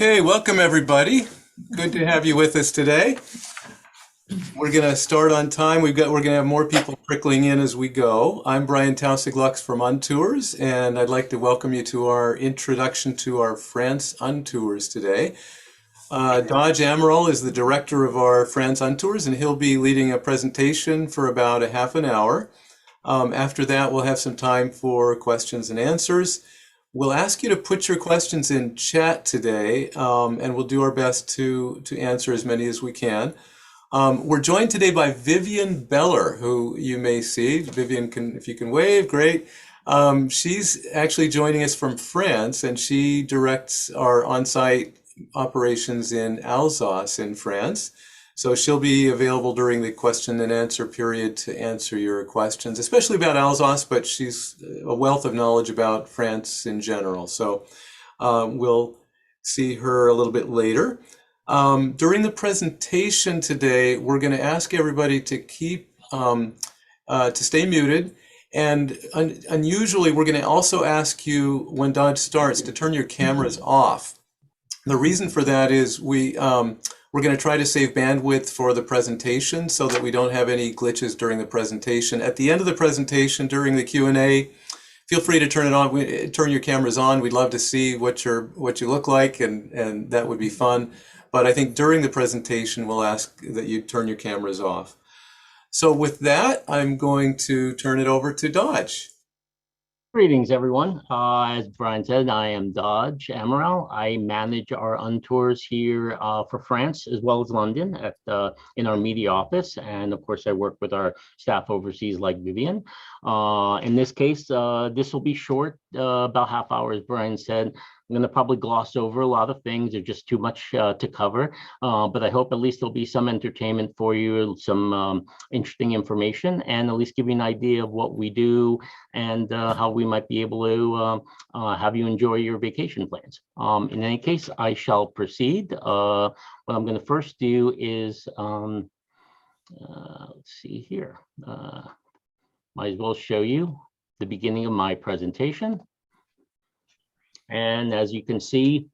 Okay, welcome everybody. Good to have you with us today. We're going to start on time. We're going to have more people trickling in as we go. I'm Brian Tausiglucks from Untours, and I'd like to welcome you to our introduction to our France Untours today. Dodge Amaral is the director of our France Untours, and he'll be leading a presentation for about a half an hour. After that, we'll have some time for questions and answers. We'll ask you to put your questions in chat today, and we'll do our best to answer as many as we can. We're joined today by Vivian Beller, who you may see. Vivian, if you can wave, great. She's actually joining us from France, and she directs our on-site operations in Alsace in France. So she'll be available during the question and answer period to answer your questions, especially about Alsace, but she's a wealth of knowledge about France in general. So we'll see her a little bit later. During the presentation today, we're going to ask everybody to keep to stay muted. And unusually, we're going to also ask you when Dodge starts to turn your cameras off. The reason for that is we're going to try to save bandwidth for the presentation so that we don't have any glitches during the presentation. At the end of the presentation, during the Q&A, feel free to turn it on, turn your cameras on. We'd love to see what you look like, and that would be fun. But I think during the presentation, we'll ask that you turn your cameras off. So with that, I'm going to turn it over to Dodge. Greetings, everyone. As Brian said, I am Dodge Amaral. I manage our Untours here for France as well as London in our media office. And of course, I work with our staff overseas like Vivian. In this case, this will be short, about half hour, as Brian said. I'm going to probably gloss over a lot of things. There's just too much to cover, but I hope at least there'll be some entertainment for you, some interesting information, and at least give you an idea of what we do and how we might be able to have you enjoy your vacation plans. In any case, I shall proceed. What I'm going to first do is, let's see here, might as well show you the beginning of my presentation. And as you can see,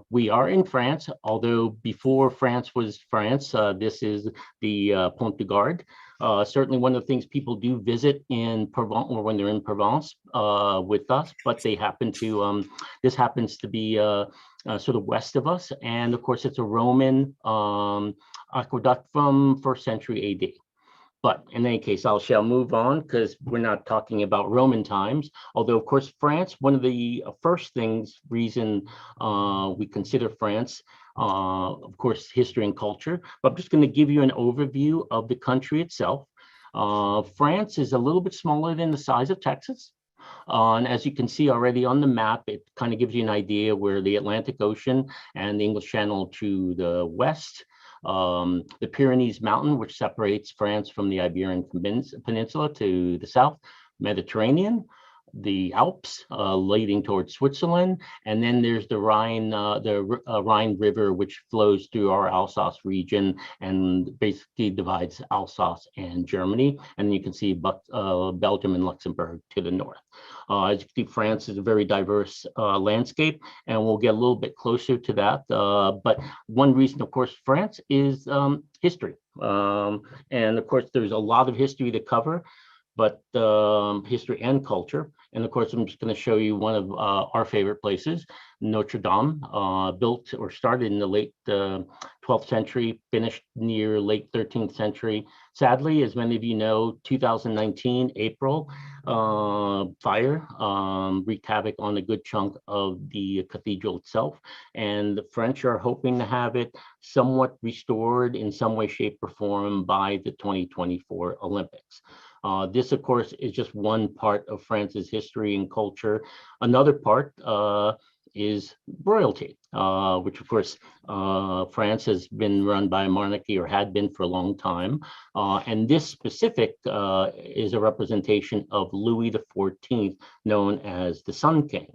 we are in France, although before France was France, this is the Pont de Garde. Certainly one of the things people do visit in Provence, or when they're in Provence with us, but they happen to, this happens to be sort of west of us. And of course, it's a Roman aqueduct from 1st century AD. But in any case, I shall move on because we're not talking about Roman times. Although, of course, France, one of the first reason we consider France, of course, history and culture. But I'm just going to give you an overview of the country itself. France is a little bit smaller than the size of Texas. And as you can see already on the map, it kind of gives you an idea where the Atlantic Ocean and the English Channel to the west, the Pyrenees Mountain, which separates France from the Iberian Peninsula to the south, Mediterranean, the Alps leading towards Switzerland, and then there's the Rhine, Rhine River, which flows through our Alsace region and basically divides Alsace and Germany. And you can see Belgium and Luxembourg to the north. As you can see, France is a very diverse landscape, and we'll get a little bit closer to that. But one reason, of course, France is history. And of course, there's a lot of history to cover, but history and culture. And of course, I'm just going to show you one of our favorite places, Notre Dame, built or started in the late 12th century, finished near late 13th century. Sadly, as many of you know, 2019, April, fire wreaked havoc on a good chunk of the cathedral itself. And the French are hoping to have it somewhat restored in some way, shape, or form by the 2024 Olympics. This, of course, is just one part of France's history and culture. Another part is royalty, which, of course, France has been run by a monarchy, or had been for a long time. And this specific is a representation of Louis XIV, known as the Sun King.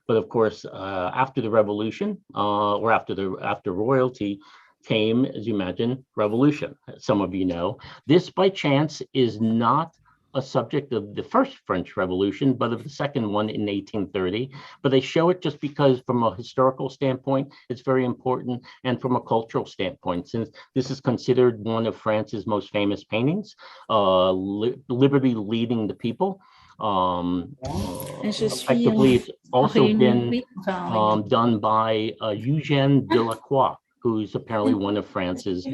But of course, after the revolution, or after royalty, came, as you imagine, revolution. Some of you know. This, by chance, is not a subject of the first French Revolution, but of the second one in 1830. But they show it just because from a historical standpoint, it's very important, and from a cultural standpoint, since this is considered one of France's most famous paintings, Liberty Leading the People. Effectively, it's also been done by Eugène Delacroix, who's apparently one of France's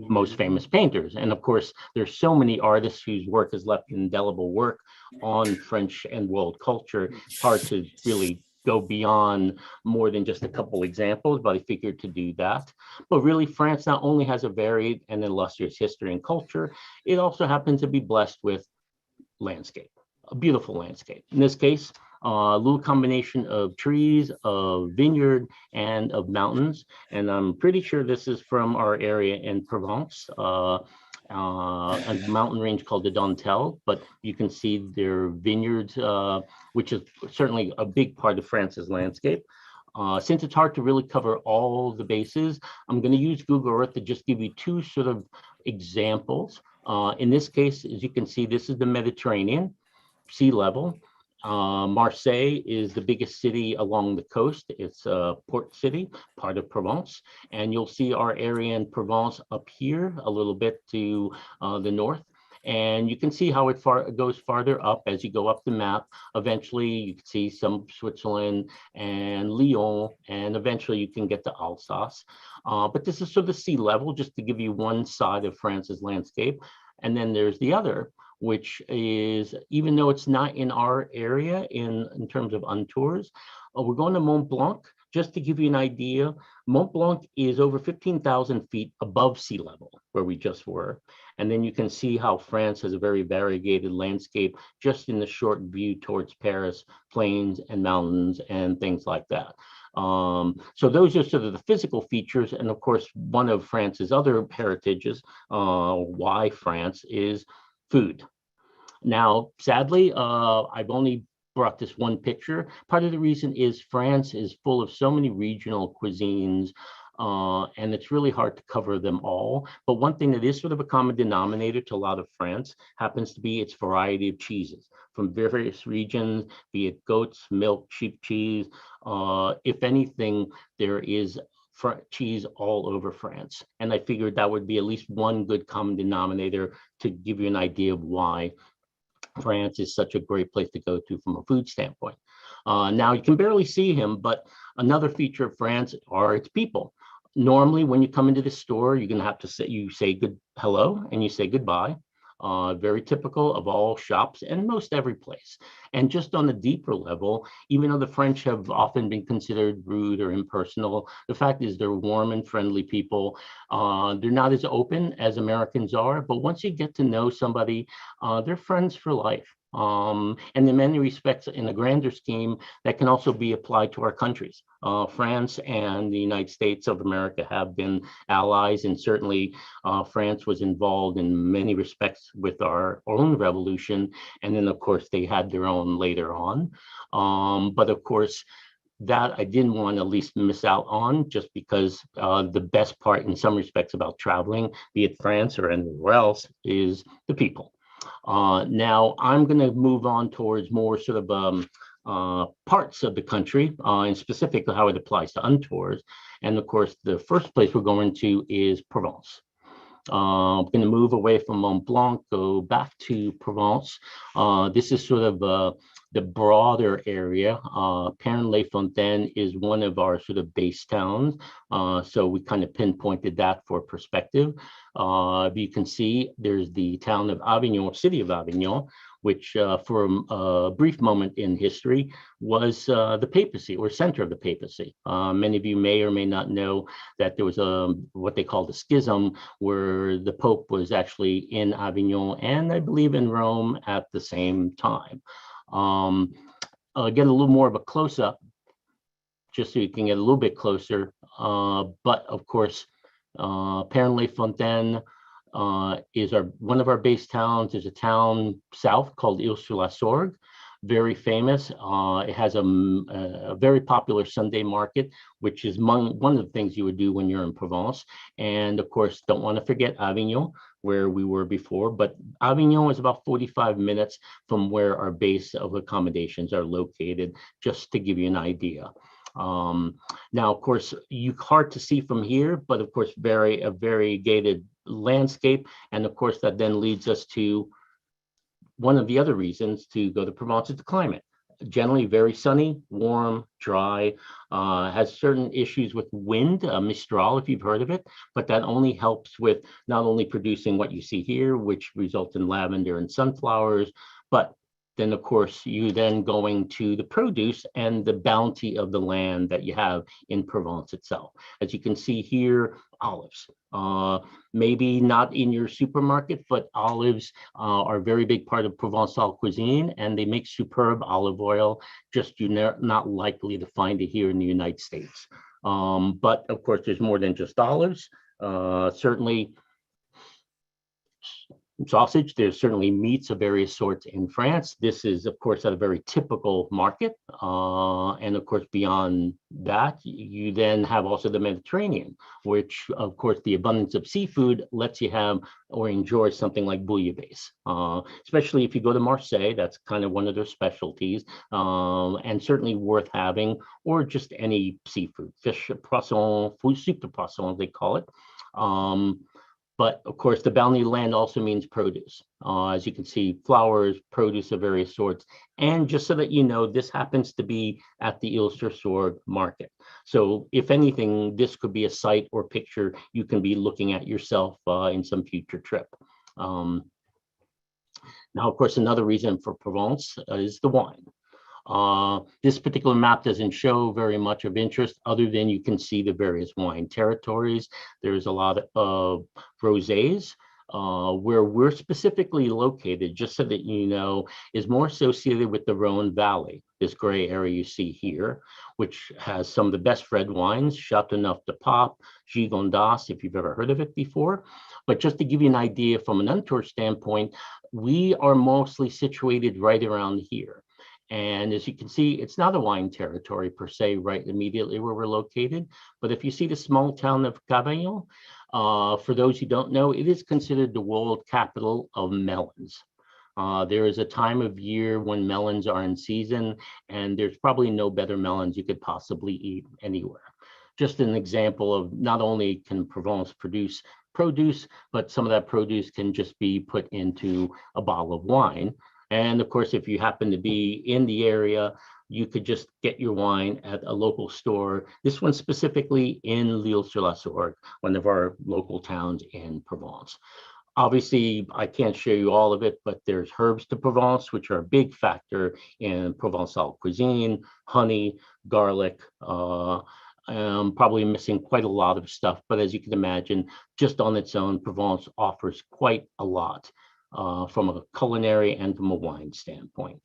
most famous painters. And of course, there's so many artists whose work has left indelible work on French and world culture. It's hard to really go beyond more than just a couple examples, but I figured to do that. But really, France not only has a varied and illustrious history and culture, it also happens to be blessed with landscape, a beautiful landscape. In this case, a little combination of trees, of vineyard, and of mountains. And I'm pretty sure this is from our area in Provence, a mountain range called the Dentelle, but you can see their vineyards, which is certainly a big part of France's landscape. Since it's hard to really cover all the bases, I'm going to use Google Earth to just give you two sort of examples. In this case, as you can see, this is the Mediterranean, sea level. Marseille is the biggest city along the coast. It's a port city, part of Provence. And you'll see our area in Provence up here a little bit to the north. And you can see how it goes farther up as you go up the map. Eventually, you can see some Switzerland and Lyon, and eventually you can get to Alsace. But this is sort of sea level, just to give you one side of France's landscape. And then there's the other, which is, even though it's not in our area in terms of Untours, we're going to Mont Blanc. Just to give you an idea, Mont Blanc is over 15,000 feet above sea level, where we just were. And then you can see how France has a very variegated landscape just in the short view towards Paris, plains and mountains and things like that. So those are sort of the physical features. And of course, one of France's other heritages, why France, is food. Now, sadly, I've only brought this one picture. Part of the reason is France is full of so many regional cuisines, and it's really hard to cover them all. But one thing that is sort of a common denominator to a lot of France happens to be its variety of cheeses from various regions, be it goats, milk, sheep cheese. If anything, there is cheese all over France. And I figured that would be at least one good common denominator to give you an idea of why France is such a great place to go to from a food standpoint. Now, you can barely see him, but another feature of France are its people. Normally, when you come into the store, you're going to have to say good hello and you say goodbye. Very typical of all shops and most every place. And just on a deeper level, even though the French have often been considered rude or impersonal, the fact is they're warm and friendly people. They're not as open as Americans are, but once you get to know somebody, they're friends for life. And in many respects, in a grander scheme, that can also be applied to our countries. France and the United States of America have been allies, and certainly France was involved in many respects with our own revolution. And then, of course, they had their own later on. But of course, that I didn't want to at least miss out on, just because the best part in some respects about traveling, be it France or anywhere else, is the people. Now, I'm going to move on towards more sort of parts of the country, and specifically how it applies to Untours. And of course, the first place we're going to is Provence. I'm going to move away from Mont Blanc, go back to Provence. This is sort of the broader area. Pernes-les-Fontaines is one of our sort of base towns. So we kind of pinpointed that for perspective. You can see there's the town of Avignon, city of Avignon, which for a brief moment in history was the papacy, or center of the papacy. Many of you may or may not know that there was what they called a schism, where the Pope was actually in Avignon and I believe in Rome at the same time. Get a little more of a close-up, just so you can get a little bit closer. But of course, Pernes-les-Fontaines is one of our base towns. There's a town south called Ile-sur-la-Sorgue. very famous. It has a very popular Sunday market, which is one of the things you would do when you're in Provence. And of course, don't want to forget Avignon, where we were before, but Avignon is about 45 minutes from where our base of accommodations are located, just to give you an idea. Now, of course, hard to see from here, but of course, a variegated landscape. And of course, that then leads us to one of the other reasons to go to Provence is the climate. Generally very sunny, warm, dry, has certain issues with wind, Mistral, if you've heard of it, but that only helps with not only producing what you see here, which results in lavender and sunflowers, but then of course you then going to the produce and the bounty of the land that you have in Provence itself. As you can see here, olives. Maybe not in your supermarket, but olives are a very big part of Provençal cuisine, and they make superb olive oil. Just you're not likely to find it here in the United States. But of course, there's more than just olives. Certainly sausage, there's certainly meats of various sorts in France. This is, of course, at a very typical market. And of course, beyond that, you then have also the Mediterranean, which, of course, the abundance of seafood lets you have or enjoy something like bouillabaisse. Especially if you go to Marseille, that's kind of one of their specialties, and certainly worth having, or just any seafood, fish, poisson, soup de poisson, they call it. But of course, the bounty land also means produce. As you can see, flowers, produce of various sorts. And just so that you know, this happens to be at the Ile-sur-Sorgue market. So if anything, this could be a site or picture you can be looking at yourself in some future trip. Now, of course, another reason for Provence is the wine. This particular map doesn't show very much of interest other than you can see the various wine territories. There's a lot of rosés. Where we're specifically located, just so that you know, is more associated with the Rhone Valley, this gray area you see here, which has some of the best red wines, Châteauneuf de Pape, Gigondas, if you've ever heard of it before. But just to give you an idea from an Untours standpoint, we are mostly situated right around here. And as you can see, it's not a wine territory per se, right immediately where we're located. But if you see the small town of Avignon, for those who don't know, it is considered the world capital of melons. There is a time of year when melons are in season, and there's probably no better melons you could possibly eat anywhere. Just an example of not only can Provence produce produce, but some of that produce can just be put into a bottle of wine. And of course, if you happen to be in the area, you could just get your wine at a local store. This one specifically in L'Ile-sur-la-Sorgue, one of our local towns in Provence. Obviously, I can't show you all of it, but there's herbs de Provence, which are a big factor in Provençal cuisine, honey, garlic, probably missing quite a lot of stuff. But as you can imagine, just on its own, Provence offers quite a lot. From a culinary and from a wine standpoint.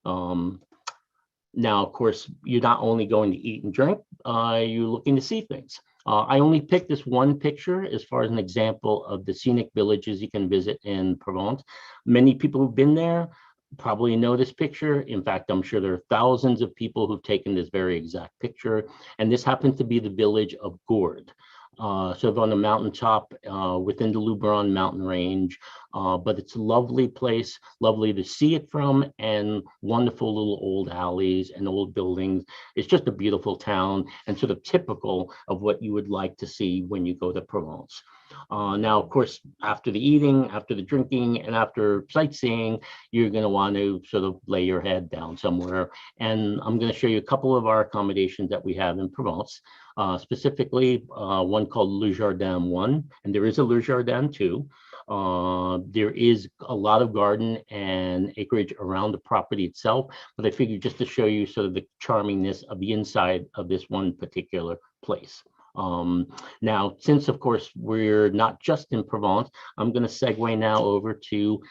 Now, of course, you're not only going to eat and drink, you're looking to see things. I only picked this one picture as far as an example of the scenic villages you can visit in Provence. Many people who've been there probably know this picture. In fact, I'm sure there are thousands of people who've taken this very exact picture. And this happens to be the village of Gourd. Sort of on the mountaintop within the Luberon mountain range, but it's a lovely place, lovely to see it from, and wonderful little old alleys and old buildings. It's just a beautiful town and sort of typical of what you would like to see when you go to Provence. Now, of course, after the eating, after the drinking, and after sightseeing, you're going to want to sort of lay your head down somewhere. And I'm going to show you a couple of our accommodations that we have in Provence, specifically one called Le Jardin 1, and there is a Le Jardin 2. There is a lot of garden and acreage around the property itself, but I figured just to show you sort of the charmingness of the inside of this one particular place. Now, since of course we're not just in Provence, I'm going to segue now over to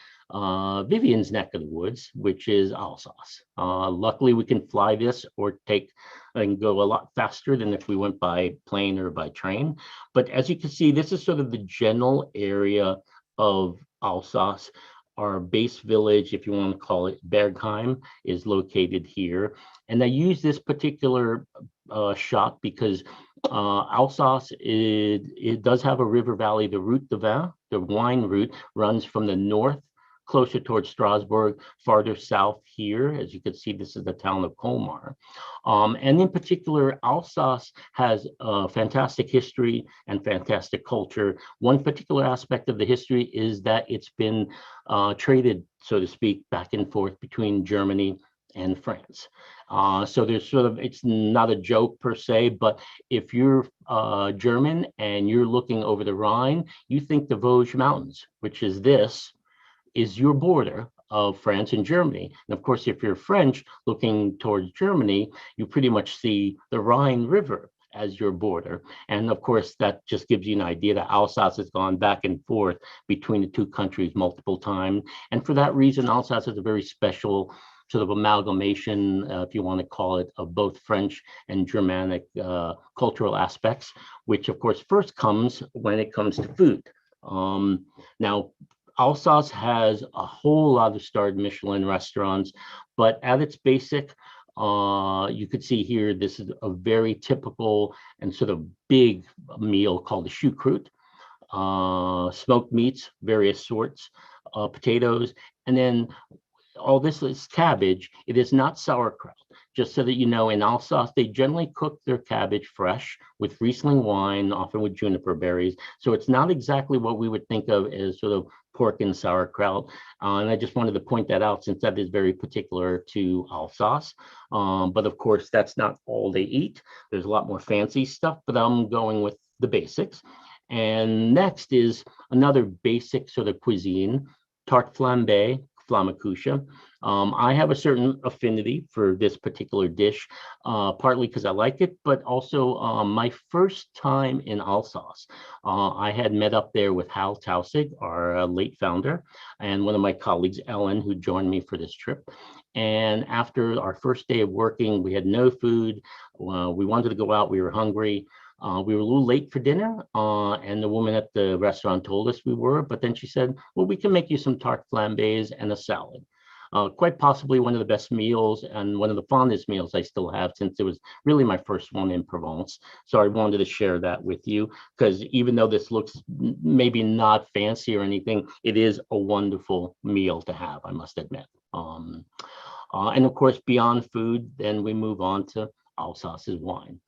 Vivian's neck of the woods, which is Alsace. Luckily, we can fly this or take and go a lot faster than if we went by plane or by train. But as you can see, this is sort of the general area of Alsace. our base village, if you want to call it Bergheim, is located here. And I use this particular shot because Alsace, it does have a river valley. The Route de Vin, the wine route, runs from the north, closer towards Strasbourg, farther south here. As you can see, this is the town of Komar. And in particular, Alsace has fantastic history and fantastic culture. One particular aspect of the history is that it's been traded, so to speak, back and forth between Germany and France. So there's sort of, it's not a joke per se, but if you're German and you're looking over the Rhine, you think the Vosges Mountains, which is this, is your border of France and Germany. And of course, if you're French looking towards Germany, you pretty much see the Rhine River as your border. And of course, that just gives you an idea that Alsace has gone back and forth between the two countries multiple times. And for that reason, Alsace is a very special sort of amalgamation, if you want to call it, of both French and Germanic cultural aspects, which of course first comes when it comes to food. Now, Alsace has a whole lot of starred Michelin restaurants, but at its basic, you could see here, this is a very typical and sort of big meal called the choucroute. Smoked meats, various sorts, potatoes, and then all this is cabbage. It is not sauerkraut. Just so that you know, in Alsace, they generally cook their cabbage fresh with Riesling wine, often with juniper berries. So it's not exactly what we would think of as sort of pork and sauerkraut. And I just wanted to point that out since that is very particular to Alsace. But of course, that's not all they eat. There's a lot more fancy stuff, but I'm going with the basics. And next is another basic sort of cuisine, tarte flambée, flammekuchen. I have a certain affinity for this particular dish, partly because I like it, but also my first time in Alsace, I had met up there with Hal Tausig, our late founder, and one of my colleagues, Ellen, who joined me for this trip. And after our first day of working, we had no food. We wanted to go out. We were hungry. We were a little late for dinner, and the woman at the restaurant told us we were, but then she said, well, we can make you some tarte flambés and a salad. Quite possibly one of the best meals and one of the fondest meals I still have, since it was really my first one in Provence. So I wanted to share that with you, because even though this looks maybe not fancy or anything, it is a wonderful meal to have, I must admit. And of course, beyond food, then we move on to Alsace's wine.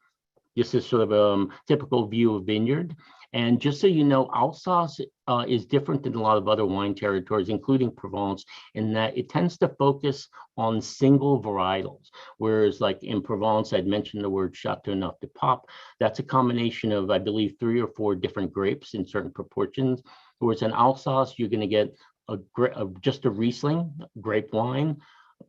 This is sort of a typical view of vineyard. And just so you know, Alsace is different than a lot of other wine territories, including Provence, in that it tends to focus on single varietals. Whereas like in Provence, I'd mentioned the word Chateauneuf de Pape. That's a combination of, I believe, 3 or 4 different grapes in certain proportions. Whereas in Alsace, you're going to get just a Riesling, grape wine,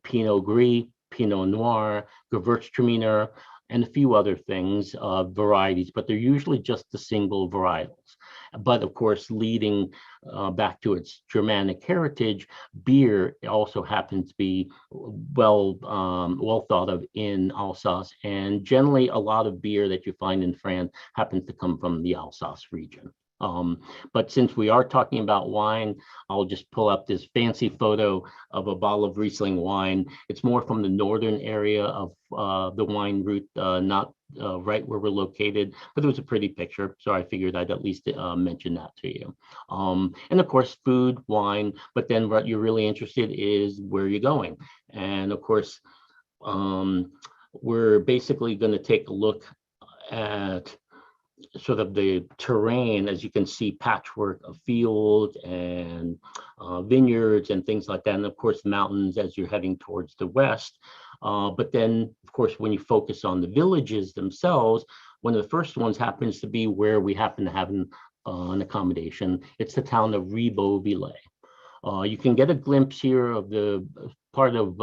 Pinot Gris, Pinot Noir, Gewürztraminer, and a few other things, varieties, but they're usually just the single varietals. But of course, leading back to its Germanic heritage, beer also happens to be well thought of in Alsace, and generally a lot of beer that you find in France happens to come from the Alsace region. But since we are talking about wine, I'll just pull up this fancy photo of a bottle of Riesling wine. It's more from the northern area of the wine route, not right where we're located, but it was a pretty picture. So I figured I'd at least mention that to you. And of course, food, wine, but then what you're really interested is where you're going. And of course, we're basically going to take a look at sort of the terrain. As you can see, patchwork of fields and vineyards and things like that, and of course mountains as you're heading towards the west. But then of course, when you focus on the villages themselves, one of the first ones happens to be where we happen to have an accommodation. It's the town of Ribeauvillé. You can get a glimpse here of the part of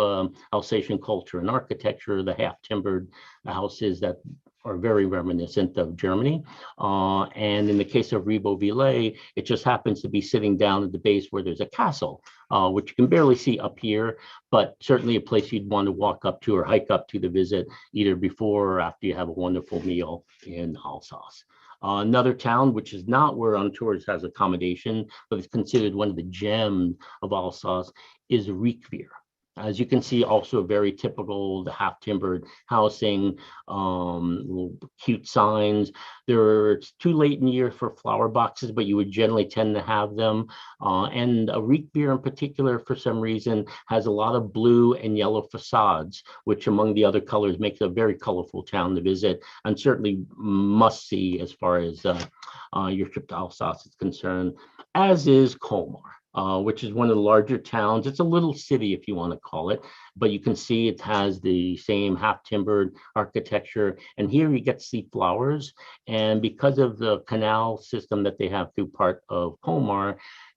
Alsatian culture and architecture, the half-timbered houses that are very reminiscent of Germany. And in the case of Ribeauvillé, it just happens to be sitting down at the base where there's a castle, which you can barely see up here, but certainly a place you'd want to walk up to or hike up to visit either before or after you have a wonderful meal in Alsace. Another town, which is not where Untours has accommodation, but is considered one of the gems of Alsace, is Riquewihr. As you can see, also very typical, the half-timbered housing, little cute signs. It's too late in the year for flower boxes, but you would generally tend to have them. And Riquewihr in particular, for some reason, has a lot of blue and yellow facades, which among the other colors makes it a very colorful town to visit, and certainly must see as far as your trip to Alsace is concerned, as is Komar. Which is one of the larger towns. It's a little city, if you want to call it, but you can see it has the same half-timbered architecture. And here you get to see flowers. And because of the canal system that they have through part of Komar,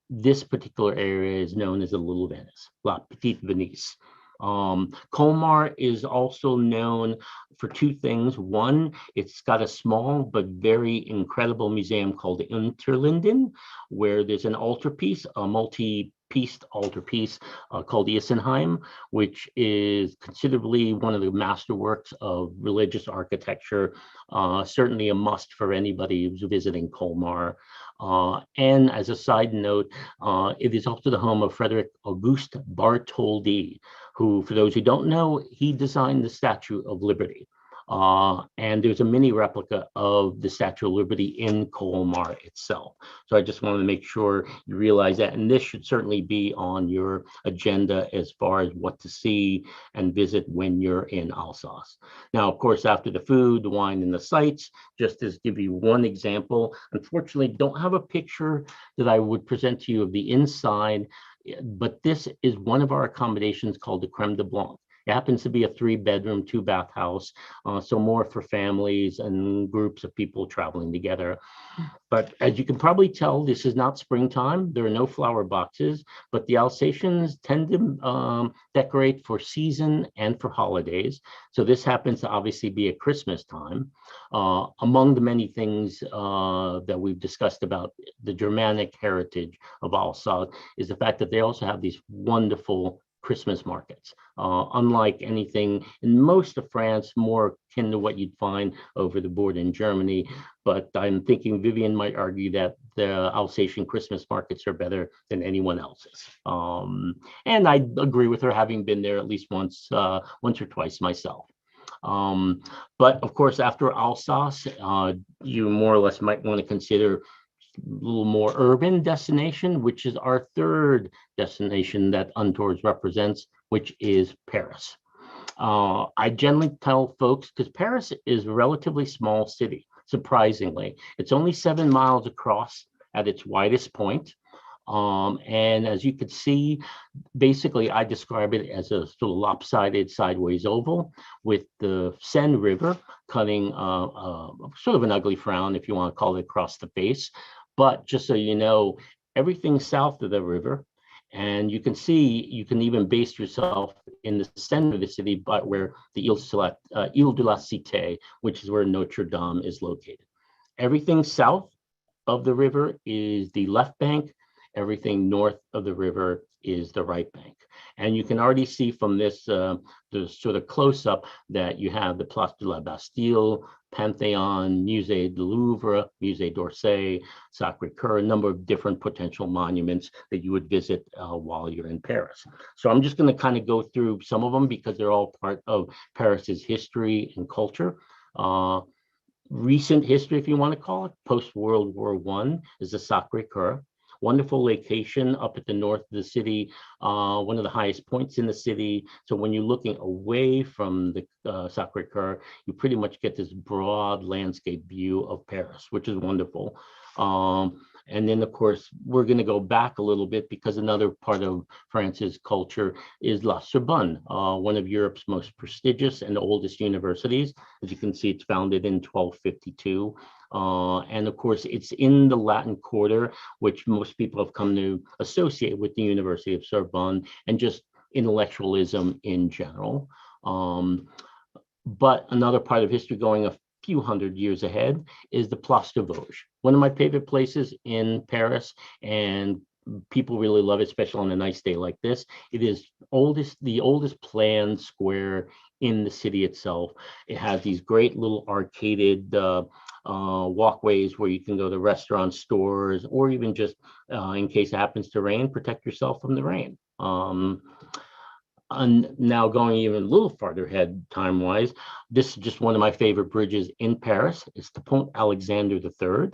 this particular area is known as the Little Venice, La Petite Venise. Komar is also known for two things. One, it's got a small but very incredible museum called the Unterlinden, where there's an altarpiece, a multi-pieced altarpiece called Isenheim, which is considerably one of the masterworks of religious architecture, certainly a must for anybody who's visiting Komar. And as a side note, it is also the home of Frederick Auguste Bartholdi, who, for those who don't know, he designed the Statue of Liberty. And there's a mini replica of the Statue of Liberty in Komar itself. So I just wanted to make sure you realize that, and this should certainly be on your agenda as far as what to see and visit when you're in Alsace. Now, of course, after the food, the wine, and the sights, just to give you one example, unfortunately, don't have a picture that I would present to you of the inside, but this is one of our accommodations called the Creme de Blanc. It happens to be a 3-bedroom, 2-bath house, so more for families and groups of people traveling together. But as you can probably tell, this is not springtime. There are no flower boxes, but the Alsatians tend to decorate for season and for holidays. So this happens to obviously be at Christmas time. Among the many things that we've discussed about the Germanic heritage of Alsace is the fact that they also have these wonderful Christmas markets. Unlike anything in most of France, more akin to what you'd find over the border in Germany. But I'm thinking Vivian might argue that the Alsatian Christmas markets are better than anyone else's. And I agree with her, having been there at least once or twice myself. But of course, after Alsace, you more or less might want to consider a little more urban destination, which is our third destination that Untours represents, which is Paris. I generally tell folks, because Paris is a relatively small city, surprisingly. It's only 7 miles across at its widest point. And as you could see, basically, I describe it as a sort of lopsided sideways oval with the Seine River cutting sort of an ugly frown, if you want to call it, across the face. But just so you know, everything south of the river, and you can see, you can even base yourself in the center of the city, but where the Ile de la Cité, which is where Notre Dame is located. Everything south of the river is the left bank. Everything north of the river is the right bank. And you can already see from this the sort of close-up that you have the Place de la Bastille, Pantheon, Musée du Louvre, Musée d'Orsay, Sakura Curve, a number of different potential monuments that you would visit while you're in Paris. So I'm just going to kind of go through some of them because they're all part of Paris's history and culture. Recent history, if you want to call it, post-World War I, is the Sakura Curve. Wonderful location up at the north of the city, one of the highest points in the city. So when you're looking away from the Sakura Curve, you pretty much get this broad landscape view of Paris, which is wonderful. And then, of course, we're going to go back a little bit because another part of France's culture is La Sorbonne, one of Europe's most prestigious and oldest universities. As you can see, it's founded in 1252. And of course, it's in the Latin Quarter, which most people have come to associate with the University of Sorbonne and just intellectualism in general. But another part of history going a few hundred years ahead is the Place de Vosges, one of my favorite places in Paris, and people really love it, especially on a nice day like this. It is the oldest planned square in the city itself. It has these great little arcaded walkways where you can go to restaurants, stores, or even just in case it happens to rain, protect yourself from the rain. And now going even a little farther ahead time-wise, this is just one of my favorite bridges in Paris. It's the Pont Alexander III.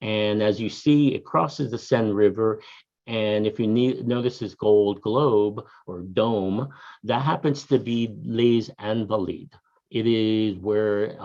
And as you see, it crosses the Seine River. And if you notice this gold globe or dome, that happens to be Les Invalides. It is where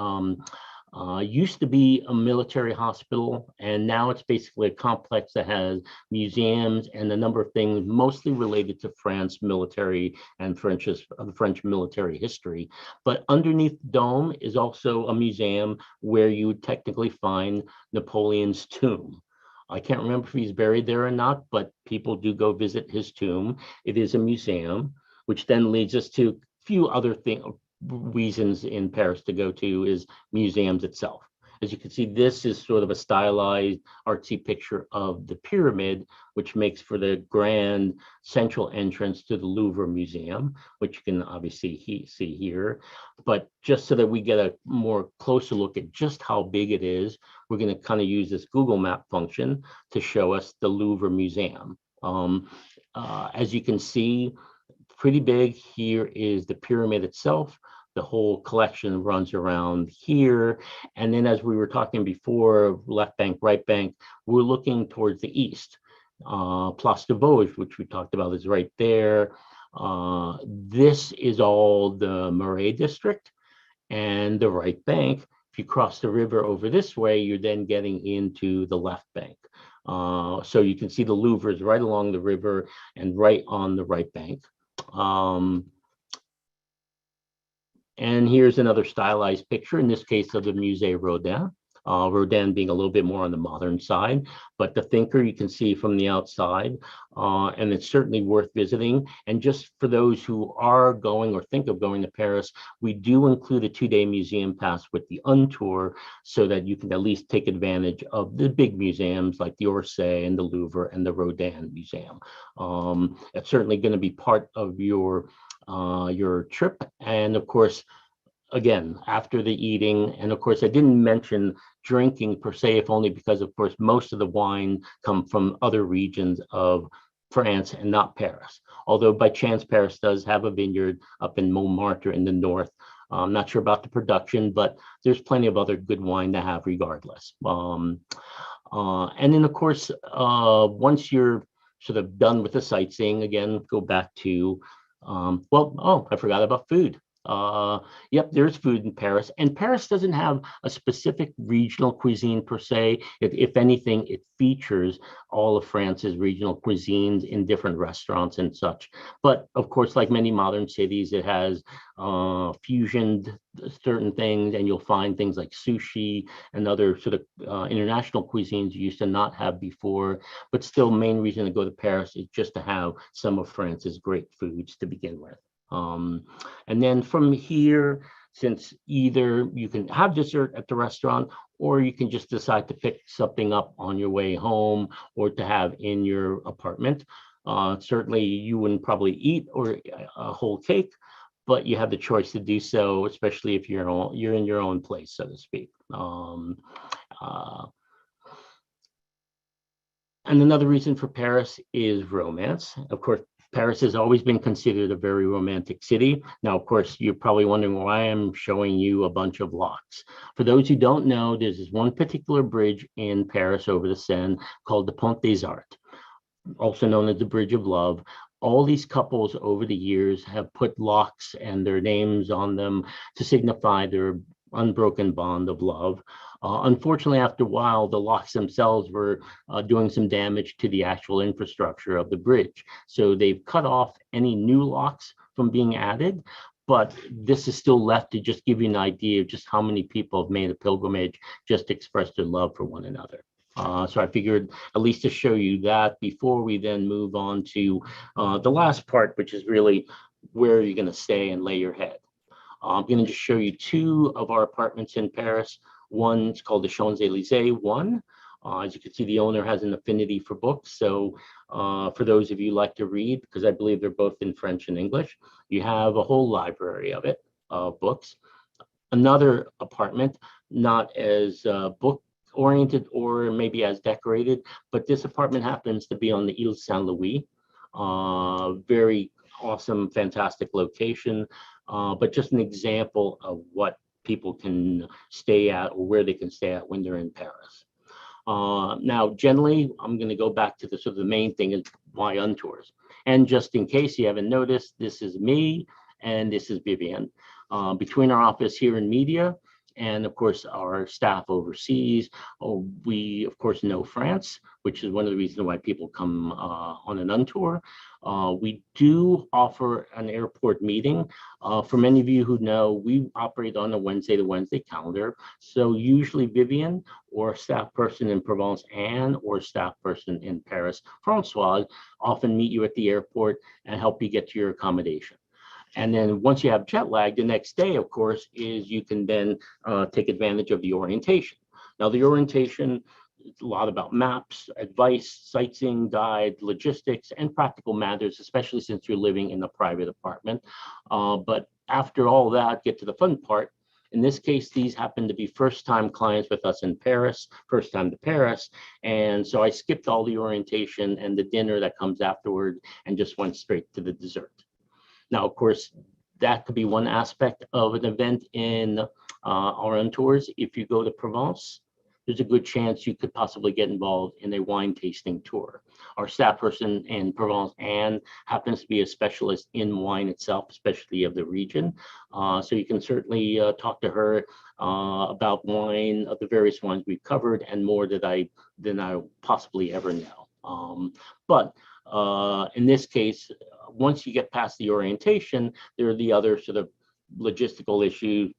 used to be a military hospital, and now it's basically a complex that has museums and a number of things mostly related to France military and the French military history. But underneath the dome is also a museum where you would technically find Napoleon's tomb. I can't remember if he's buried there or not, but people do go visit his tomb. It is a museum, which then leads us to a few other reasons in Paris to go to is museums itself. As you can see, this is sort of a stylized artsy picture of the pyramid, which makes for the grand central entrance to the Louvre Museum, which you can obviously see here. But just so that we get a more closer look at just how big it is, we're going to kind of use this Google Map function to show us the Louvre Museum. As you can see, pretty big. Here is the pyramid itself. The whole collection runs around here. And then as we were talking before, left bank, right bank, we're looking towards the east. Place de Vosges, which we talked about, is right there. This is all the Marais district. And the right bank, if you cross the river over this way, you're then getting into the left bank. So you can see the Louvre is right along the river and right on the right bank. And here's another stylized picture, in this case of the Musée Rodin. Rodin being a little bit more on the modern side, but the thinker you can see from the outside, and it's certainly worth visiting. And just for those who are going or think of going to Paris, we do include a 2-day museum pass with the Untour so that you can at least take advantage of the big museums like the Orsay and the Louvre and the Rodin Museum. It's certainly going to be part of your trip. And of course, again, after the eating, and of course, I didn't mention drinking per se, if only because, of course, most of the wine come from other regions of France and not Paris. Although by chance, Paris does have a vineyard up in Montmartre in the north. I'm not sure about the production, but there's plenty of other good wine to have regardless. And then, of course, once you're sort of done with the sightseeing, again, go back to, I forgot about food. Yep, there's food in Paris, and Paris doesn't have a specific regional cuisine per se. If anything, it features all of France's regional cuisines in different restaurants and such. But of course, like many modern cities, it has fusioned certain things, and you'll find things like sushi and other sort of international cuisines you used to not have before. But still, main reason to go to Paris is just to have some of France's great foods to begin with. And then from here, since either you can have dessert at the restaurant, or you can just decide to pick something up on your way home or to have in your apartment. Certainly you wouldn't probably eat a whole cake, but you have the choice to do so, especially if you're in your own place, so to speak. And another reason for Paris is romance. Of course, Paris has always been considered a very romantic city. Now, of course, you're probably wondering why I'm showing you a bunch of locks. For those who don't know, there's this one particular bridge in Paris over the Seine called the Pont des Arts, also known as the Bridge of Love. All these couples over the years have put locks and their names on them to signify their unbroken bond of love. Unfortunately, after a while, the locks themselves were doing some damage to the actual infrastructure of the bridge. So they've cut off any new locks from being added, but this is still left to just give you an idea of just how many people have made a pilgrimage just to express their love for one another. So I figured at least to show you that before we then move on to the last part, which is really where you're going to stay and lay your head. I'm going to just show you two of our apartments in Paris. One is called the Champs-Élysées 1. As you can see, the owner has an affinity for books. So for those of you who like to read, because I believe they're both in French and English, you have a whole library of books. another apartment, not as book oriented or maybe as decorated, but this apartment happens to be on the Ile Saint Louis. Very awesome, fantastic location, but just an example of what people can stay at or where they can stay at when they're in Paris. Now, generally, I'm going to go back to the sort of the main thing is why Untours. And just in case you haven't noticed, this is me and this is Vivian. Between our office here in media and of course our staff overseas, we of course know France, which is one of the reasons why people come on an Untour. We do offer an airport meeting. For many of you who know, we operate on a Wednesday to Wednesday calendar. So usually Vivian or a staff person in Provence and or staff person in Paris, Francois, often meet you at the airport and help you get to your accommodation. And then once you have jet lag, the next day, of course, is you can then take advantage of the orientation. Now, the orientation is a lot about maps, advice, sightseeing guide, logistics, and practical matters, especially since you're living in a private apartment. But after all that, get to the fun part. In this case, these happen to be first-time clients with us in Paris, first time to Paris. And so I skipped all the orientation and the dinner that comes afterward and just went straight to the dessert. Now, of course, that could be one aspect of an event in our own tours. If you go to Provence, there's a good chance you could possibly get involved in a wine tasting tour. Our staff person in Provence, Anne, happens to be a specialist in wine itself, especially of the region. So you can certainly talk to her about wine, of the various wines we've covered, and more than I possibly ever know. But in this case, once you get past the orientation, there are the other sort of logistical issues.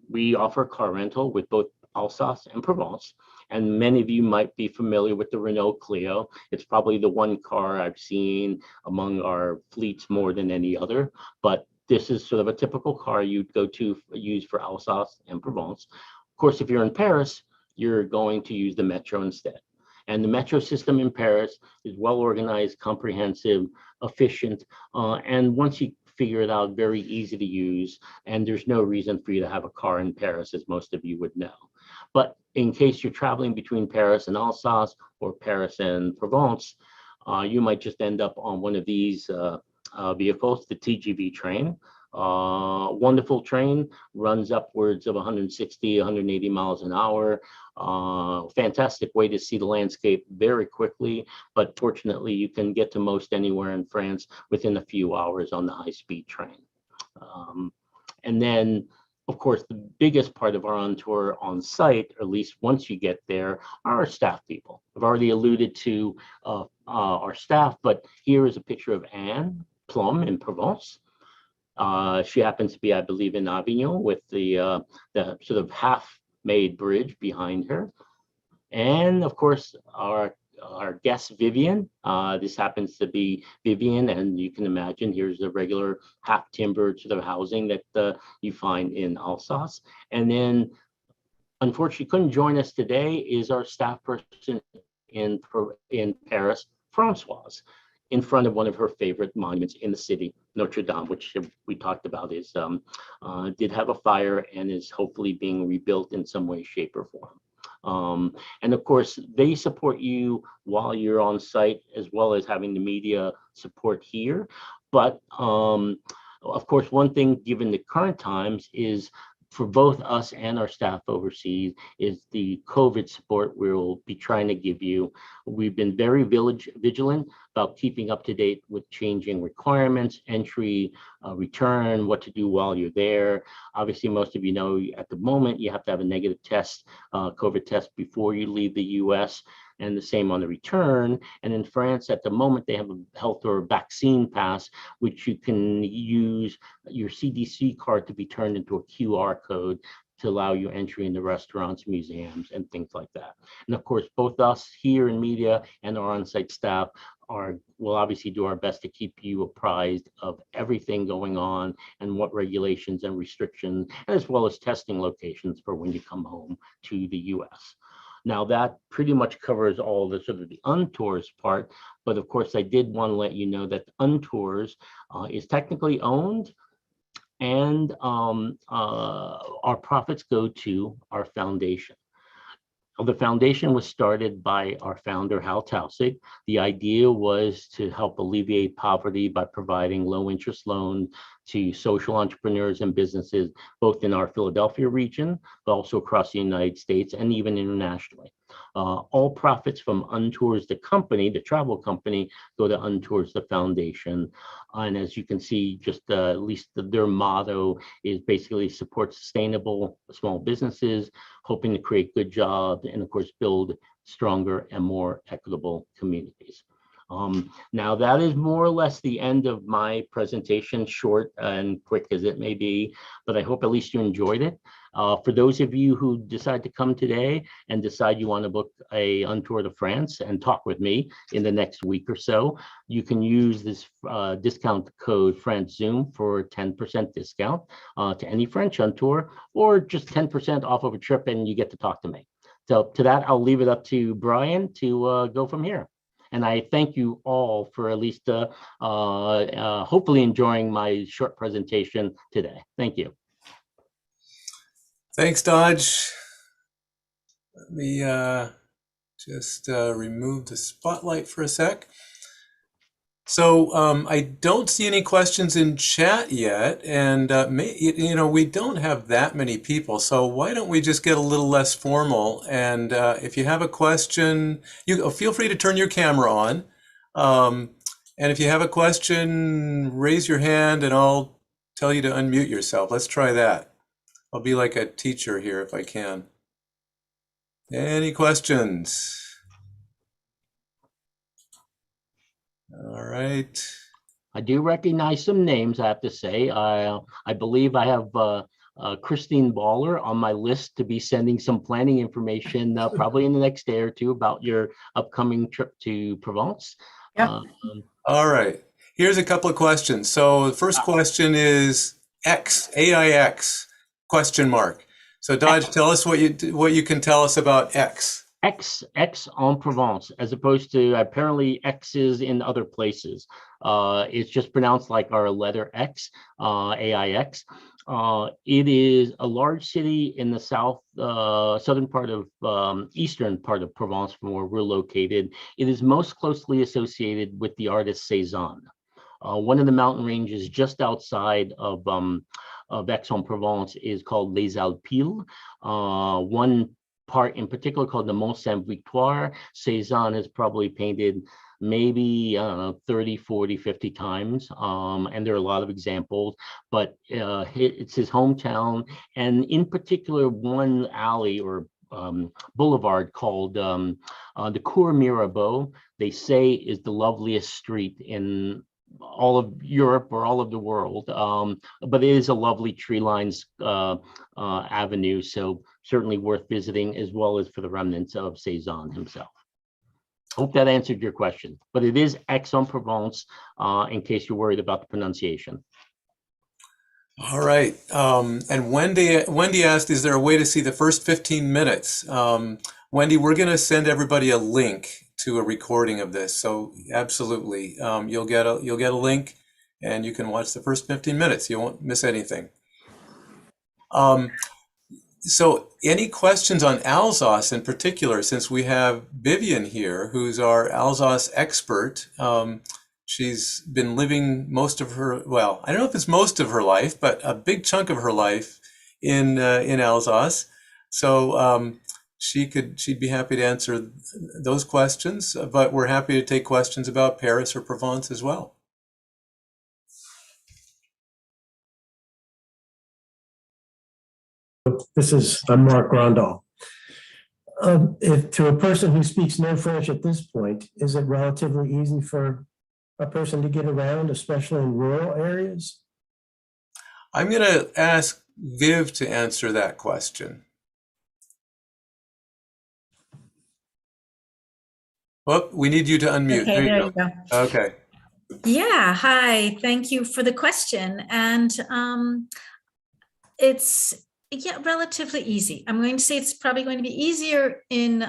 We offer car rental with both Alsace and Provence, and many of you might be familiar with the Renault Clio. It's probably the one car I've seen among our fleets more than any other, but this is sort of a typical car you'd go to use for Alsace and Provence. Of course, if you're in Paris, you're going to use the metro instead. And the metro system in Paris is well organized, comprehensive, efficient, and once you figure it out, very easy to use. And there's no reason for you to have a car in Paris, as most of you would know. But in case you're traveling between Paris and Alsace or Paris and Provence, you might just end up on one of these vehicles, the Tgv Train. Wonderful train, runs upwards of 160, 180 miles an hour. Fantastic way to see the landscape very quickly, but fortunately you can get to most anywhere in France within a few hours on the high-speed train. And then, of course, the biggest part of our on-tour on site, or at least once you get there, are our staff people. I've already alluded to our staff, but here is a picture of Anne Plum in Provence. She happens to be, I believe, in Avignon with the sort of half-made bridge behind her. And of course, our guest, Vivian. This happens to be Vivian, and you can imagine here's a regular half-timbered sort of housing that you find in Alsace. And then, unfortunately, couldn't join us today is our staff person in Paris, Francoise, in front of one of her favorite monuments in the city, Notre Dame, which we talked about is did have a fire and is hopefully being rebuilt in some way, shape, or form. And of course, they support you while you're on site, as well as having the media support here. But of course, one thing, given the current times, is for both us and our staff overseas is the COVID support we'll be trying to give you. We've been very vigilant about keeping up to date with changing requirements, entry, return, what to do while you're there. Obviously, most of you know at the moment you have to have a negative test, COVID test before you leave the US, and the same on the return. And in France, at the moment, they have a health or vaccine pass, which you can use your CDC card to be turned into a QR code to allow you entry into restaurants, museums, and things like that. And of course, both us here in media and our on-site staff will obviously do our best to keep you apprised of everything going on and what regulations and restrictions, as well as testing locations for when you come home to the US. Now that pretty much covers all the sort of the Untours part, but of course I did want to let you know that Untours is technically owned and our profits go to our foundation. The foundation was started by our founder, Hal Tausig. The idea was to help alleviate poverty by providing low-interest loans to social entrepreneurs and businesses, both in our Philadelphia region, but also across the United States and even internationally. All profits from Untours, the company, the travel company, go to Untours, the foundation. And as you can see, just at least their motto is basically support sustainable small businesses, hoping to create good jobs, and of course, build stronger and more equitable communities. Now that is more or less the end of my presentation, short and quick as it may be, but I hope at least you enjoyed it. For those of you who decide to come today and decide you want to book a Untour de France and talk with me in the next week or so, you can use this discount code FranceZoom for 10% discount to any French Untour, or just 10% off of a trip and you get to talk to me. So to that, I'll leave it up to Brian to go from here. And I thank you all for at least hopefully enjoying my short presentation today. Thank you. Thanks, Dodge. Let me just remove the spotlight for a sec. So I don't see any questions in chat yet, and we don't have that many people. So why don't we just get a little less formal? And if you have a question, you feel free to turn your camera on. And if you have a question, raise your hand, and I'll tell you to unmute yourself. Let's try that. I'll be like a teacher here if I can. Any questions? All right. I do recognize some names, I have to say. I believe I have Christine Baller on my list to be sending some planning information probably in the next day or two about your upcoming trip to Provence. Yeah. All right. Here's a couple of questions. So the first question is X, AIX, question mark. So Dodge, tell us what you can tell us about X. X en Provence, as opposed to apparently X's in other places. It's just pronounced like our letter X, AIX. It is a large city in the southern part of eastern part of Provence, from where we're located. It is most closely associated with the artist Cézanne. One of the mountain ranges just outside of Aix-en-Provence is called Les Alpilles. One part in particular called the Mont Sainte-Victoire, Cézanne has probably painted maybe 30, 40, 50 times. And there are a lot of examples, but it's his hometown. And in particular, one alley or boulevard called the Cour Mirabeau, they say is the loveliest street in all of Europe or all of the world, but it is a lovely tree-lined avenue, so certainly worth visiting, as well as for the remnants of Cézanne himself. Hope that answered your question, but it is Aix-en-Provence, in case you're worried about the pronunciation. All right, and Wendy asked, is there a way to see the first 15 minutes? Wendy, we're going to send everybody a link to a recording of this, so absolutely, you'll get a link, and you can watch the first 15 minutes. You won't miss anything. So, any questions on Alsace in particular? Since we have Vivian here, who's our Alsace expert. She's been living most of her, well, I don't know if it's most of her life, but a big chunk of her life in Alsace. So. She'd be happy to answer those questions, but we're happy to take questions about Paris or Provence as well. I'm Mark Rondall. If to a person who speaks no French at this point, is it relatively easy for a person to get around, especially in rural areas? I'm going to ask Viv to answer that question. Oh, we need you to unmute. Okay, there you go. Okay. Yeah, hi. Thank you for the question. And it's relatively easy. I'm going to say it's probably going to be easier in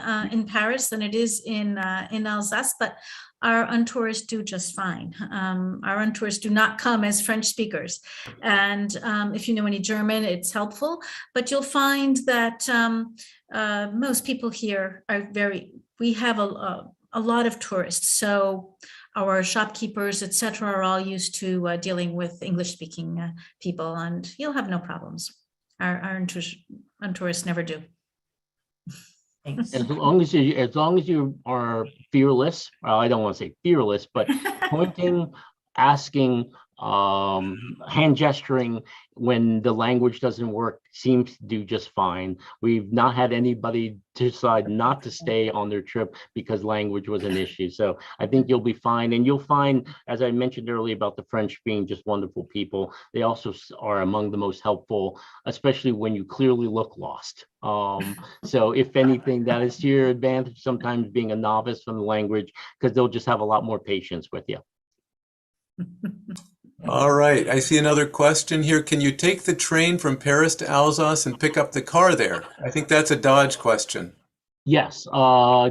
Paris than it is in Alsace, but our Untours do just fine. Our Untours do not come as French speakers. And if you know any German, it's helpful. But you'll find that most people here are we have a lot of tourists. So our shopkeepers, etc., are all used to dealing with English-speaking people, and you'll have no problems. Our Untourists never do. Thanks. As long as you are fearless, well, I don't want to say fearless, but pointing, asking, hand gesturing when the language doesn't work seems to do just fine. We've not had anybody decide not to stay on their trip because language was an issue. So I think you'll be fine. And you'll find, as I mentioned earlier about the French being just wonderful people, they also are among the most helpful, especially when you clearly look lost. So if anything, that is to your advantage, sometimes being a novice from the language, because they'll just have a lot more patience with you. All right, I see another question here. Can you take the train from Paris to Alsace and pick up the car there? I think that's a Dodge question. Yes,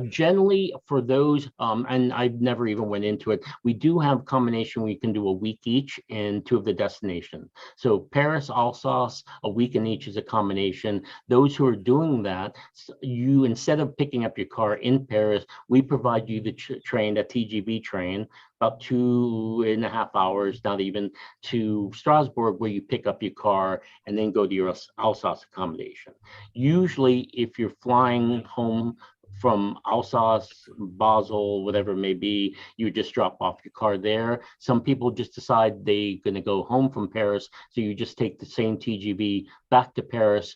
generally for those, and I've never even went into it, we do have combination. We can do a week each in 2 of the destinations. So Paris, Alsace, a week in each is a combination. Those who are doing that, you, instead of picking up your car in Paris, we provide you the train, the TGV train, about 2.5 hours, not even, to Strasbourg, where you pick up your car and then go to your Alsace accommodation. Usually, if you're flying home from Alsace, Basel, whatever it may be, you just drop off your car there. Some people just decide they're going to go home from Paris, so you just take the same TGV back to Paris,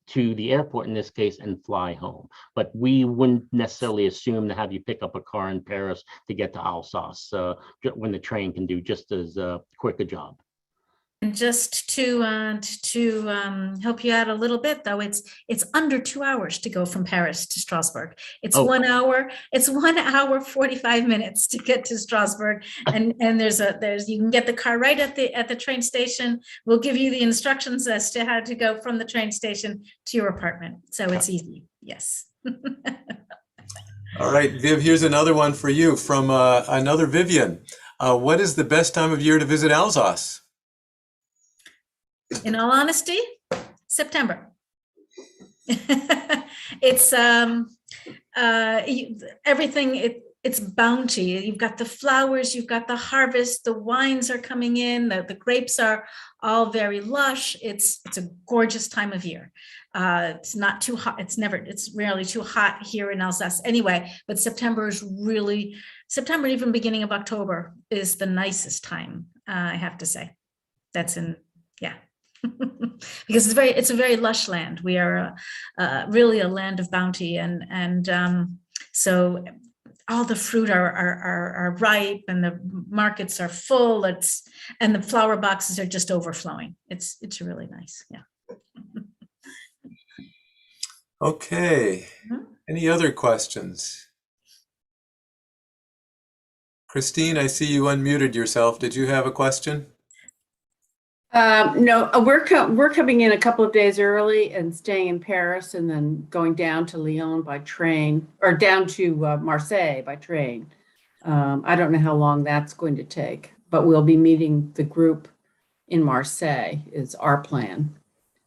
to the airport in this case, and fly home. But we wouldn't necessarily assume to have you pick up a car in Paris to get to Alsace when the train can do just as quick a job. And just to help you out a little bit, though, it's under 2 hours to go from Paris to Strasbourg. It's 1 hour. It's 1 hour 45 minutes to get to Strasbourg, and there's you can get the car right at the train station. We'll give you the instructions as to how to go from the train station to your apartment. So it's easy. Yes. All right, Viv, here's another one for you from another Vivian. What is the best time of year to visit Alsace? In all honesty, September. It's everything. It's bounty. You've got the flowers, you've got the harvest, the wines are coming in, the grapes are all very lush. It's a gorgeous time of year. It's not too hot. It's rarely too hot here in Alsace anyway, but September, even beginning of October is the nicest time, I have to say. That's yeah. Because it's a very lush land. We are really a land of bounty, and so all the fruit are ripe, and the markets are full. And the flower boxes are just overflowing. It's really nice. Yeah. Okay. Any other questions? Christine, I see you unmuted yourself. Did you have a question? No, we're coming in a couple of days early and staying in Paris, and then going down to Lyon by train, or down to Marseille by train. I don't know how long that's going to take, but we'll be meeting the group in Marseille is our plan,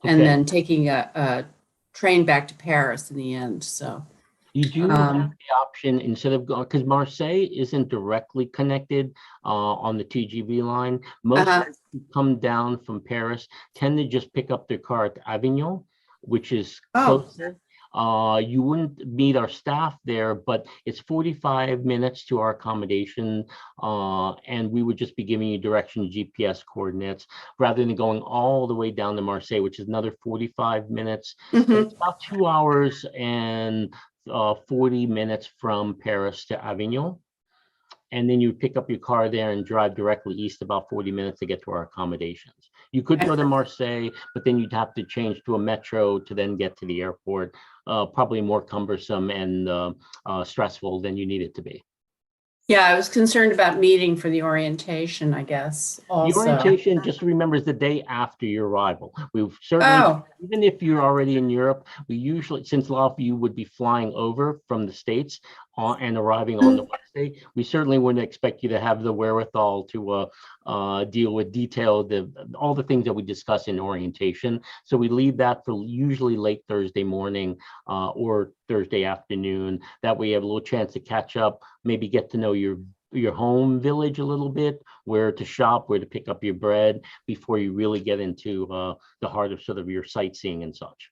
and then taking a train back to Paris in the end. So you do have the option, instead of going, because Marseille isn't directly connected on the TGV line. Most who come down from Paris tend to just pick up their car at Avignon, which is closer. You wouldn't meet our staff there, but it's 45 minutes to our accommodation, and we would just be giving you direction, GPS coordinates, rather than going all the way down to Marseille, which is another 45 minutes. It's about 2 hours and 40 minutes from Paris to Avignon. And then you pick up your car there and drive directly east about 40 minutes to get to our accommodations. You could go to Marseille, but then you'd have to change to a metro to then get to the airport. Probably more cumbersome and stressful than you need it to be. yeah, I was concerned about meeting for the orientation, I guess. Also, the orientation, just remember, is the day after your arrival. We've certainly, even if you're already in Europe, we usually, since a lot of you would be flying over from the States, and arriving on the Wednesday, we certainly wouldn't expect you to have the wherewithal to deal with all the things that we discuss in orientation. So we leave that for usually late Thursday morning or Thursday afternoon. That way you have a little chance to catch up, maybe get to know your home village a little bit, where to shop, where to pick up your bread before you really get into the heart of sort of your sightseeing and such.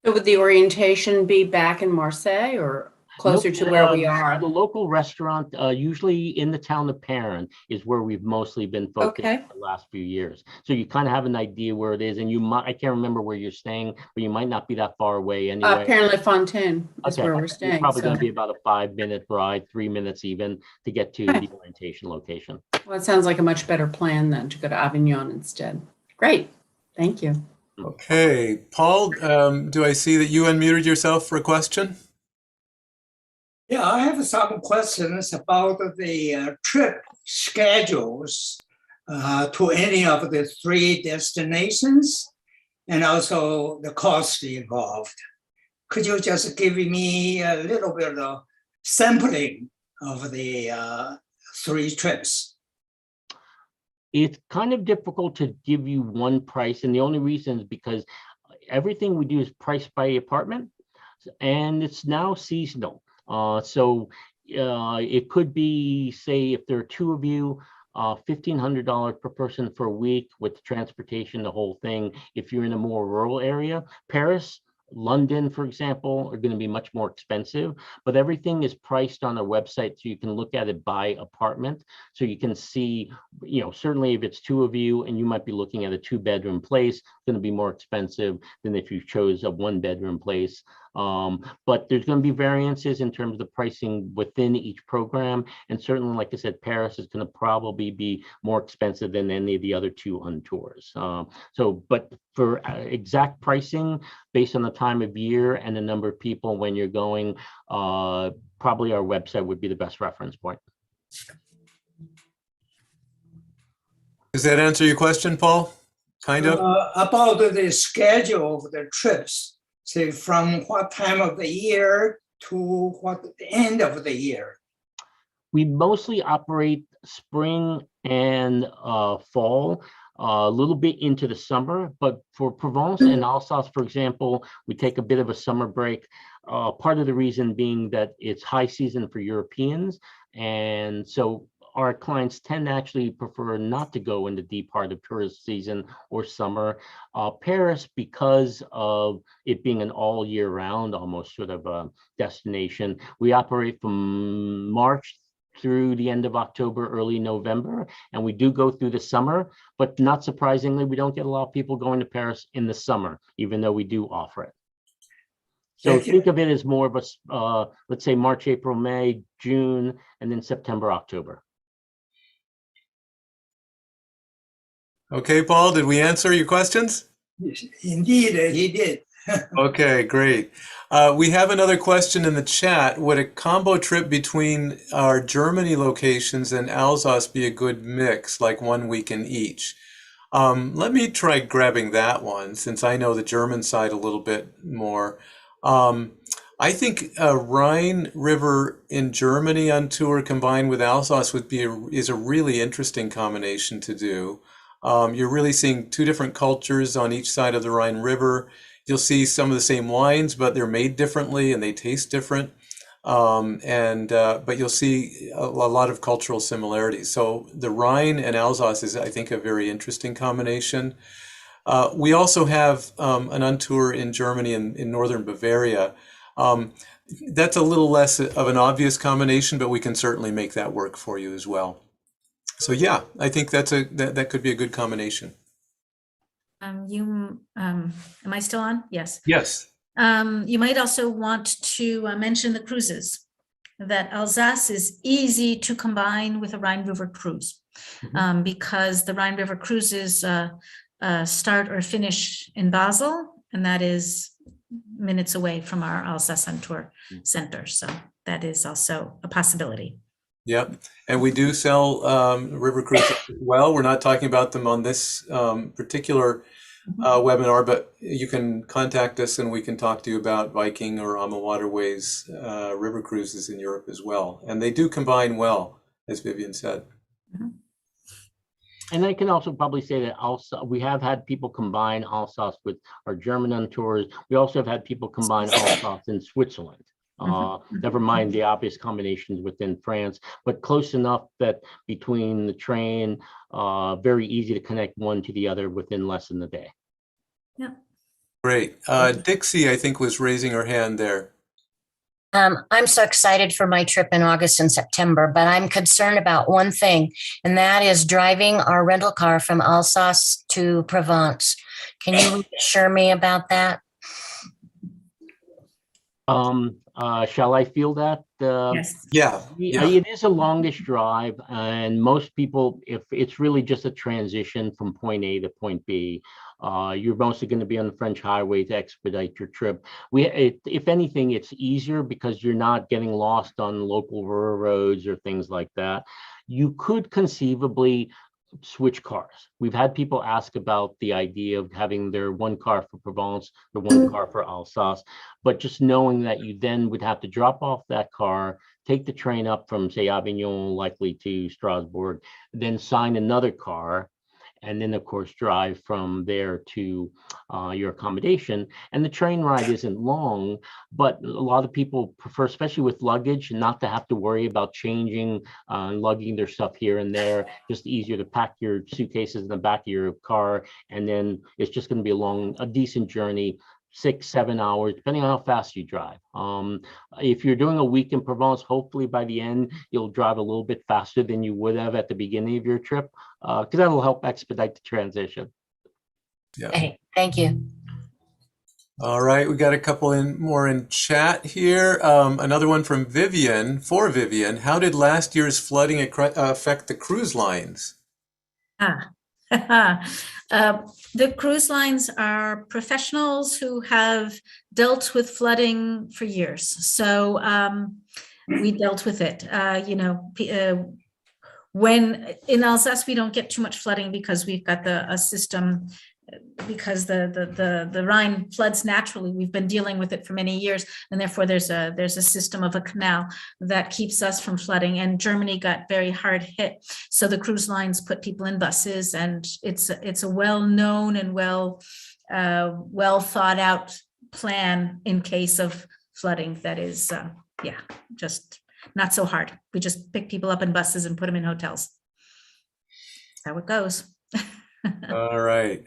So would the orientation be back in Marseille or closer Nope, to where we are? The local restaurant, usually in the town of Perrin, is where we've mostly been focused Okay. the last few years. So you kind of have an idea where it is, and I can't remember where you're staying, but you might not be that far away anyway. Perrin-le-Fontaine is Okay, where we're it's staying. probably going So, to be about a 5-minute ride, 3 minutes even, to get to Okay. the orientation location. well, it sounds like a much better plan than to go to Avignon instead. Great. Thank you. Okay, Paul, do I see that you unmuted yourself for a question? Yeah, I have some questions about the trip schedules to any of the 3 destinations and also the cost involved. Could you just give me a little bit of sampling of the 3 trips? It's kind of difficult to give you one price, and the only reason is because everything we do is priced by apartment, and it's now seasonal. So it could be, say, if there are 2 of you, $1,500 per person for a week with the transportation, the whole thing. If you're in a more rural area, Paris, London, for example, are going to be much more expensive, but everything is priced on a website, so you can look at it by apartment. So you can see, certainly if it's 2 of you and you might be looking at a 2-bedroom place, it's going to be more expensive than if you chose a 1-bedroom place. But there's going to be variances in terms of the pricing within each program. And certainly, like I said, Paris is going to probably be more expensive than any of the other 2 Untours. But for exact pricing, based on the time of year and the number of people when you're going, probably our website would be the best reference point. Does that answer your question, Paul? Kind of? About the schedule of the trips, say from what time of the year to what end of the year? We mostly operate spring and fall, a little bit into the summer, but for Provence and Alsace, for example, we take a bit of a summer break. Part of the reason being that it's high season for Europeans, and so our clients tend to actually prefer not to go in the deep part of tourist season or summer. Paris, because of it being an all year round, almost sort of destination, we operate from March through the end of October, early November, and we do go through the summer, but not surprisingly, we don't get a lot of people going to Paris in the summer, even though we do offer it. So think of it as more of a, let's say March, April, May, June, and then September, October. Okay, Paul, did we answer your questions? Indeed, he did. Okay, great. We have another question in the chat. Would a combo trip between our Germany locations and Alsace be a good mix, like 1 week in each? Let me try grabbing that one, since I know the German side a little bit more. I think Rhine River in Germany on tour combined with Alsace is a really interesting combination to do. You're really seeing 2 different cultures on each side of the Rhine River. You'll see some of the same wines, but they're made differently and they taste different. But you'll see a lot of cultural similarities. So the Rhine and Alsace is, I think, a very interesting combination. We also have an Untour in Germany in northern Bavaria. That's a little less of an obvious combination, but we can certainly make that work for you as well. So yeah, I think that could be a good combination. Am I still on? Yes. Yes. You might also want to mention the cruises, that Alsace is easy to combine with a Rhine River cruise, because the Rhine River cruises start or finish in Basel, and that is minutes away from our Alsace Untour center. So that is also a possibility. Yep. And we do sell river cruises as well. We're not talking about them on this particular webinar, but you can contact us and we can talk to you about Viking or on the waterways river cruises in Europe as well. And they do combine well, as Vivian said. And I can also probably say that also we have had people combine Alsace with our German Untours. We also have had people combine Alsace in Switzerland. Never mind the obvious combinations within France, but close enough that between the train, very easy to connect one to the other within less than a day. Yeah. Great. Dixie, I think, was raising her hand there. I'm so excited for my trip in August and September, but I'm concerned about one thing, and that is driving our rental car from Alsace to Provence. Can you reassure me about that? Shall I feel that? Yes. Yeah. It is a longish drive, and most people, if it's really just a transition from point A to point B, you're mostly going to be on the French highway to expedite your trip. If anything, it's easier because you're not getting lost on local rural roads or things like that. You could conceivably switch cars. We've had people ask about the idea of having their one car for Provence, the one car for Alsace, but just knowing that you then would have to drop off that car, take the train up from, say, Avignon, likely to Strasbourg, then sign another car, and then, of course, drive from there to your accommodation. And the train ride isn't long, but a lot of people prefer, especially with luggage, not to have to worry about changing and lugging their stuff here and there. Just easier to pack your suitcases in the back of your car, and then it's just going to be a decent journey, 6-7 hours, depending on how fast you drive. If you're doing a week in Provence, hopefully by the end, you'll drive a little bit faster than you would have at the beginning of your trip, because that'll help expedite the transition. Yeah. Okay, thank you. All right, we got a couple more in chat here. Another one from Vivian, for Vivian. How did last year's flooding affect the cruise lines? The cruise lines are professionals who have dealt with flooding for years. So we dealt with it. When in Alsace, we don't get too much flooding because we've got a system, because the Rhine floods naturally. We've been dealing with it for many years, and therefore there's a system of a canal that keeps us from flooding. And Germany got very hard hit, so the cruise lines put people in buses, and it's a well-known and well thought out plan in case of flooding. That is, just not so hard. We just pick people up in buses and put them in hotels. That's how it goes. All right.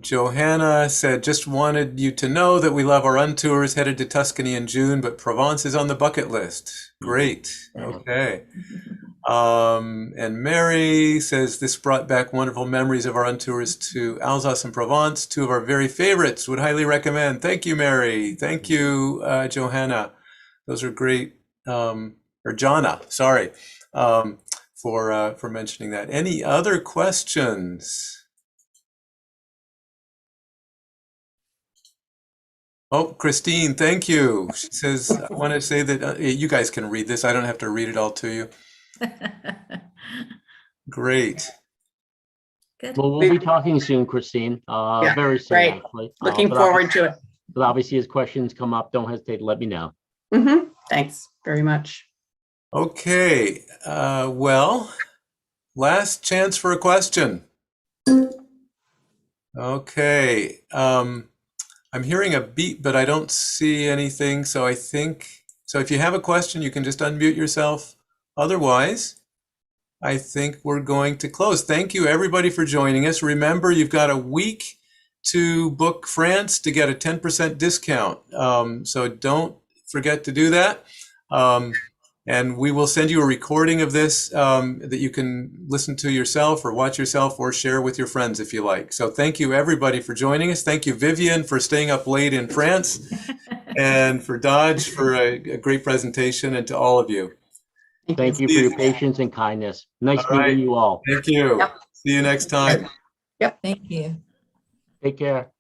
Johanna said, just wanted you to know that we love our Untours, headed to Tuscany in June, but Provence is on the bucket list. Great. Okay. And Mary says, this brought back wonderful memories of our Untours to Alsace and Provence, two of our very favorites. Would highly recommend. Thank you, Mary. Thank you, Johanna. Those are great. Or Jonna, sorry, for mentioning that. Any other questions? Oh, Christine, thank you. She says, I want to say that you guys can read this. I don't have to read it all to you. Great. Good. Well, we'll be talking soon, Christine. Very soon, great. actually. Looking forward to it. But obviously, as questions come up, don't hesitate to let me know. Thanks very much. Okay. Well, last chance for a question. Okay. I'm hearing a beep, but I don't see anything. So I think, if you have a question, you can just unmute yourself. Otherwise, I think we're going to close. Thank you, everybody, for joining us. Remember, you've got a week to book France to get a 10% discount. So don't forget to do that. And we will send you a recording of this that you can listen to yourself or watch yourself or share with your friends if you like. So thank you, everybody, for joining us. Thank you, Vivian, for staying up late in France, and for Dodge for a great presentation, and to all of you. Thank you for your patience and kindness. Nice All right. meeting you all. Thank you. Yep. See you next time. Thank you. Take care.